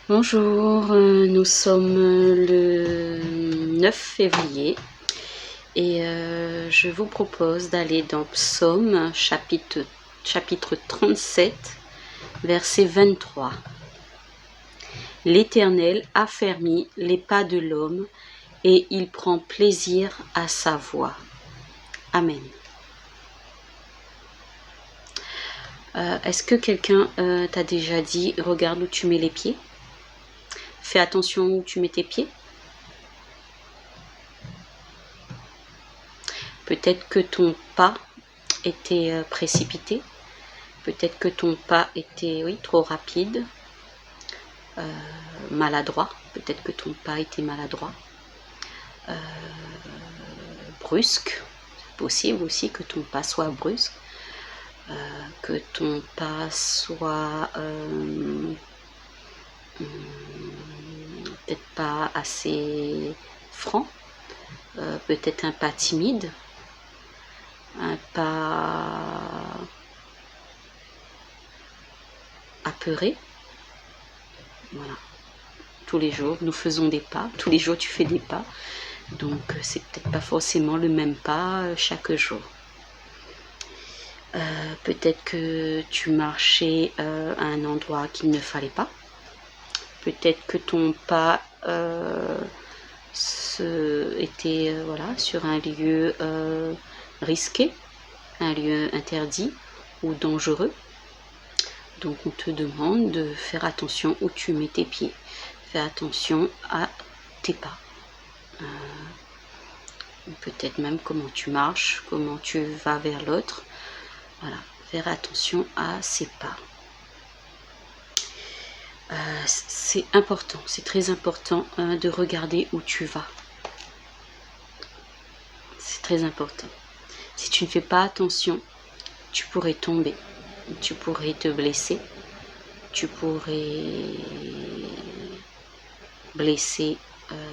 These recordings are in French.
Bonjour, nous sommes le 9 février et je vous propose d'aller dans Psaume chapitre 37, verset 23. L'Éternel affermit les pas de l'homme et il prend plaisir à sa voix. Amen. Est-ce que quelqu'un t'a déjà dit « Regarde où tu mets les pieds » ? Fais attention où tu mets tes pieds. Peut-être que ton pas était précipité. Peut-être que ton pas était trop rapide, maladroit. Peut-être que ton pas était maladroit, brusque. C'est possible aussi que ton pas soit brusque, que ton pas soit peut-être pas assez franc, peut-être un pas timide, un pas apeuré. Voilà. Tous les jours, nous faisons des pas. Tous les jours, tu fais des pas. Donc, c'est peut-être pas forcément le même pas chaque jour. Peut-être que tu marchais à un endroit qu'il ne fallait pas. Peut-être que ton pas était sur un lieu risqué, un lieu interdit ou dangereux. Donc on te demande de faire attention où tu mets tes pieds. Fais attention à tes pas. Peut-être même comment tu marches, comment tu vas vers l'autre. Voilà, faire attention à ces pas. C'est important, c'est très important de regarder où tu vas. C'est très important. Si tu ne fais pas attention, tu pourrais tomber, tu pourrais te blesser, tu pourrais blesser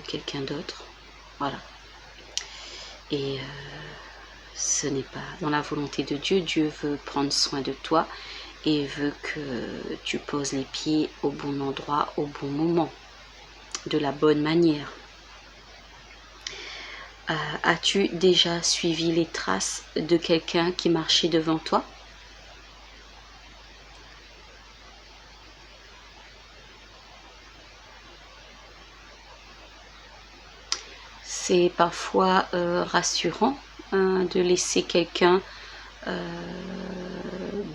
quelqu'un d'autre. Voilà. Et ce n'est pas dans la volonté de Dieu. Dieu veut prendre soin de toi et veut que tu poses les pieds au bon endroit, au bon moment, de la bonne manière. As-tu déjà suivi les traces de quelqu'un qui marchait devant toi ? C'est parfois rassurant de laisser quelqu'un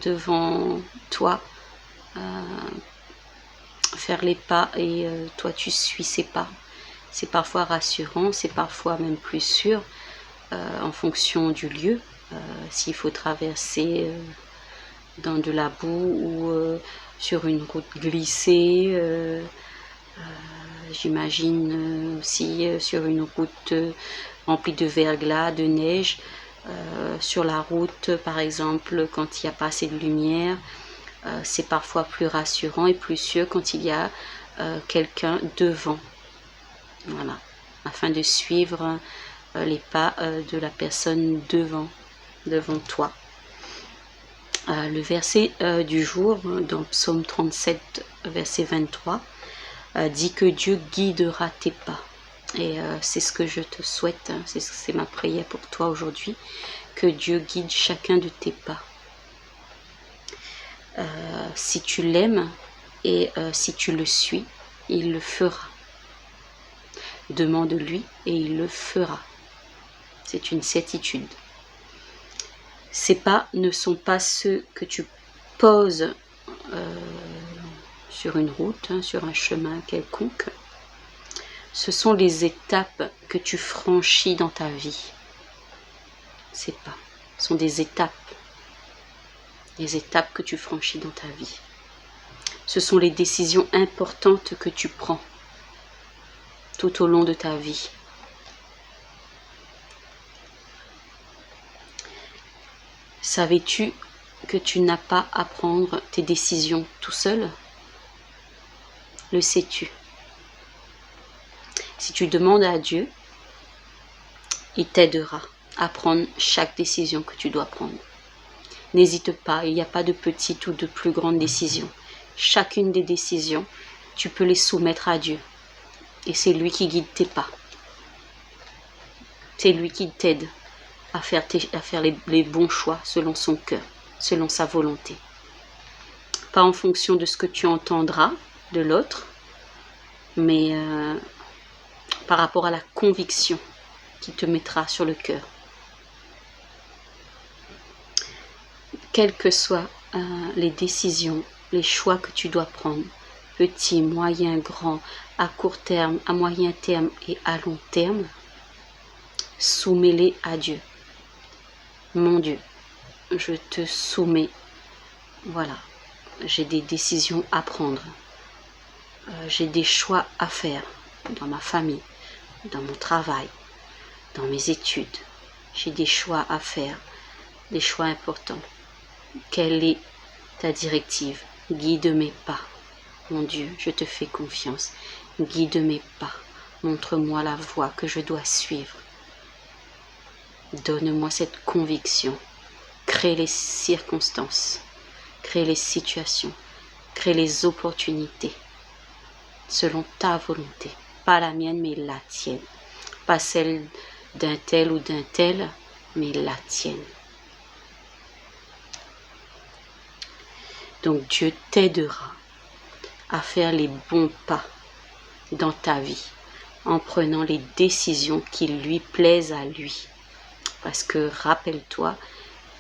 devant toi faire les pas et toi tu suis ses pas. C'est parfois rassurant, c'est parfois même plus sûr en fonction du lieu. S'il faut traverser dans de la boue ou sur une route glissée, j'imagine aussi sur une route remplie de verglas, de neige, sur la route par exemple quand il n'y a pas assez de lumière, c'est parfois plus rassurant et plus sûr quand il y a quelqu'un devant, voilà, afin de suivre les pas de la personne devant toi. Le verset du jour dans Psaume 37 verset 23 dit que Dieu guidera tes pas. Et c'est ce que je te souhaite, hein, c'est ma prière pour toi aujourd'hui, que Dieu guide chacun de tes pas. Si tu l'aimes et si tu le suis, il le fera. Demande-lui et il le fera. C'est une certitude. Ces pas ne sont pas ceux que tu poses sur une route, hein, sur un chemin quelconque. Ce sont les étapes que tu franchis dans ta vie. Ces pas sont des étapes que tu franchis dans ta vie. Ce sont les décisions importantes que tu prends tout au long de ta vie. Savais-tu que tu n'as pas à prendre tes décisions tout seul ? Le sais-tu ? Si tu demandes à Dieu, il t'aidera à prendre chaque décision que tu dois prendre. N'hésite pas, il n'y a pas de petite ou de plus grande décision. Chacune des décisions tu peux les soumettre à Dieu. Et c'est lui qui guide tes pas. C'est lui qui t'aide à faire les bons choix selon son cœur, selon sa volonté. Pas en fonction de ce que tu entendras de l'autre, mais par rapport à la conviction qui te mettra sur le cœur. Quelles que soient les décisions, les choix que tu dois prendre, petits, moyens, grands, à court terme, à moyen terme et à long terme, soumets-les à Dieu. Mon Dieu, je te soumets. Voilà, j'ai des décisions à prendre. J'ai des choix à faire dans ma famille, dans mon travail, dans mes études. J'ai des choix à faire, des choix importants. Quelle est ta directive? Guide mes pas. Mon Dieu, je te fais confiance. Guide mes pas. Montre-moi la voie que je dois suivre. Donne-moi cette conviction. Crée les circonstances. Crée les situations. Crée les opportunités. Selon ta volonté. Pas la mienne, mais la tienne. Pas celle d'un tel ou d'un tel, mais la tienne. Donc Dieu t'aidera à faire les bons pas dans ta vie en prenant les décisions qui lui plaisent à lui. Parce que rappelle-toi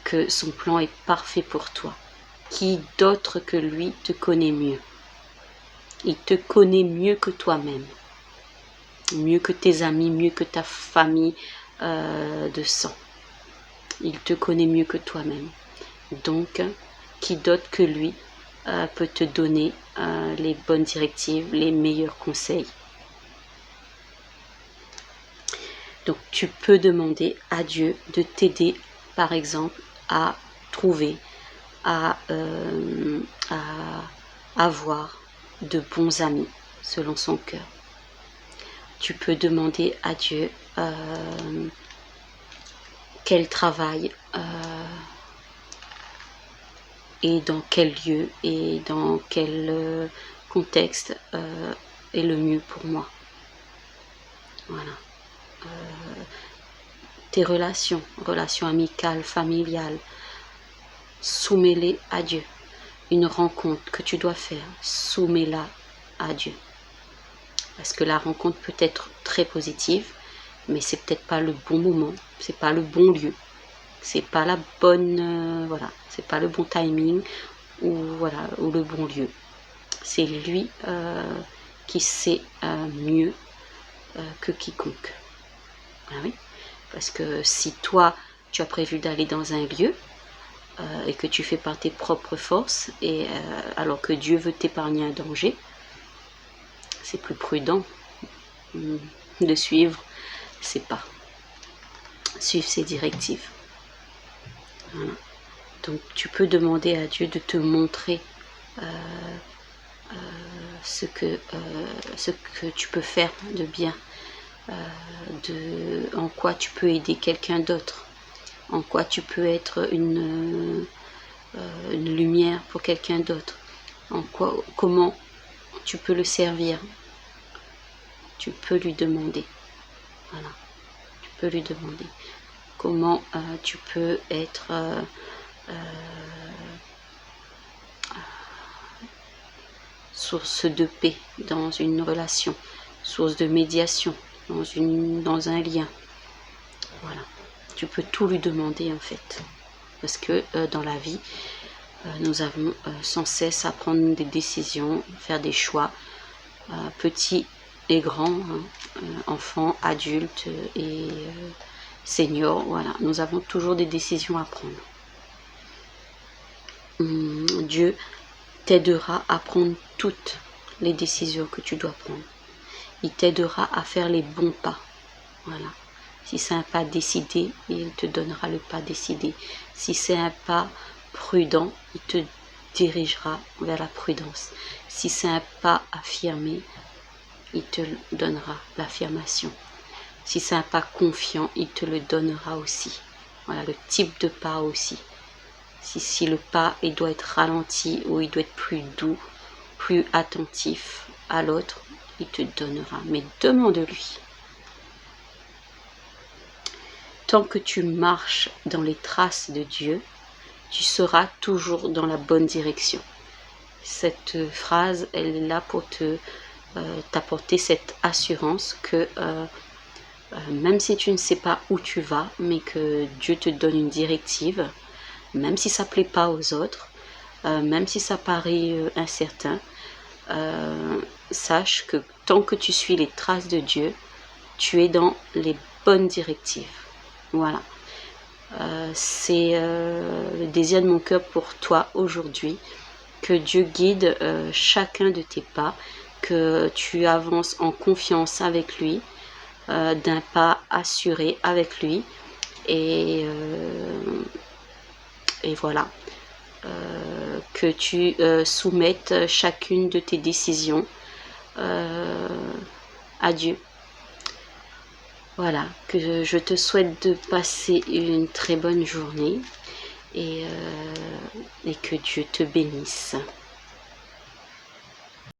que son plan est parfait pour toi. Qui d'autre que lui te connaît mieux? Il te connaît mieux que toi-même, mieux que tes amis, mieux que ta famille de sang. Il te connaît mieux que toi-même. Donc, qui d'autre que lui peut te donner les bonnes directives, les meilleurs conseils. Donc, tu peux demander à Dieu de t'aider, par exemple, à trouver, à avoir de bons amis selon son cœur. Tu peux demander à Dieu quel travail et dans quel lieu et dans quel contexte est le mieux pour moi. Voilà. Tes relations amicales, familiales, soumets-les à Dieu. Une rencontre que tu dois faire, soumets-la à Dieu. Parce que la rencontre peut être très positive, mais c'est peut-être pas le bon moment, c'est pas le bon lieu, c'est pas la bonne, voilà, c'est pas le bon timing ou voilà, ou le bon lieu. C'est lui qui sait mieux que quiconque. Ah oui, parce que si toi tu as prévu d'aller dans un lieu et que tu fais par tes propres forces et alors que Dieu veut t'épargner un danger, c'est plus prudent de suivre ses pas, suivre ses directives. Voilà. Donc tu peux demander à Dieu de te montrer ce que tu peux faire de bien, en quoi tu peux aider quelqu'un d'autre, en quoi tu peux être une lumière pour quelqu'un d'autre, comment tu peux le servir. Tu peux lui demander. Voilà. Tu peux lui demander comment tu peux être source de paix dans une relation, source de médiation dans un lien. Voilà. Tu peux tout lui demander en fait. Parce que dans la vie, nous avons sans cesse à prendre des décisions, faire des choix, petits et grands, enfants, adultes et seniors. Voilà, nous avons toujours des décisions à prendre. Dieu t'aidera à prendre toutes les décisions que tu dois prendre. Il t'aidera à faire les bons pas. Voilà. Si c'est un pas décidé, il te donnera le pas décidé. Si c'est un pas prudent, il te dirigera vers la prudence. Si c'est un pas affirmé, il te donnera l'affirmation. Si c'est un pas confiant, il te le donnera aussi. Voilà le type de pas aussi. Si le pas il doit être ralenti ou il doit être plus doux, plus attentif, à l'autre, il te donnera. Mais demande-lui. Tant que tu marches dans les traces de Dieu, tu seras toujours dans la bonne direction. Cette phrase, elle est là pour t'apporter cette assurance que même si tu ne sais pas où tu vas, mais que Dieu te donne une directive, même si ça ne plaît pas aux autres, même si ça paraît incertain, sache que tant que tu suis les traces de Dieu, tu es dans les bonnes directives. Voilà. C'est le désir de mon cœur pour toi aujourd'hui, que Dieu guide chacun de tes pas, que tu avances en confiance avec lui, d'un pas assuré avec lui, et voilà, que tu soumettes chacune de tes décisions à Dieu. Voilà, que je te souhaite de passer une très bonne journée et que Dieu te bénisse.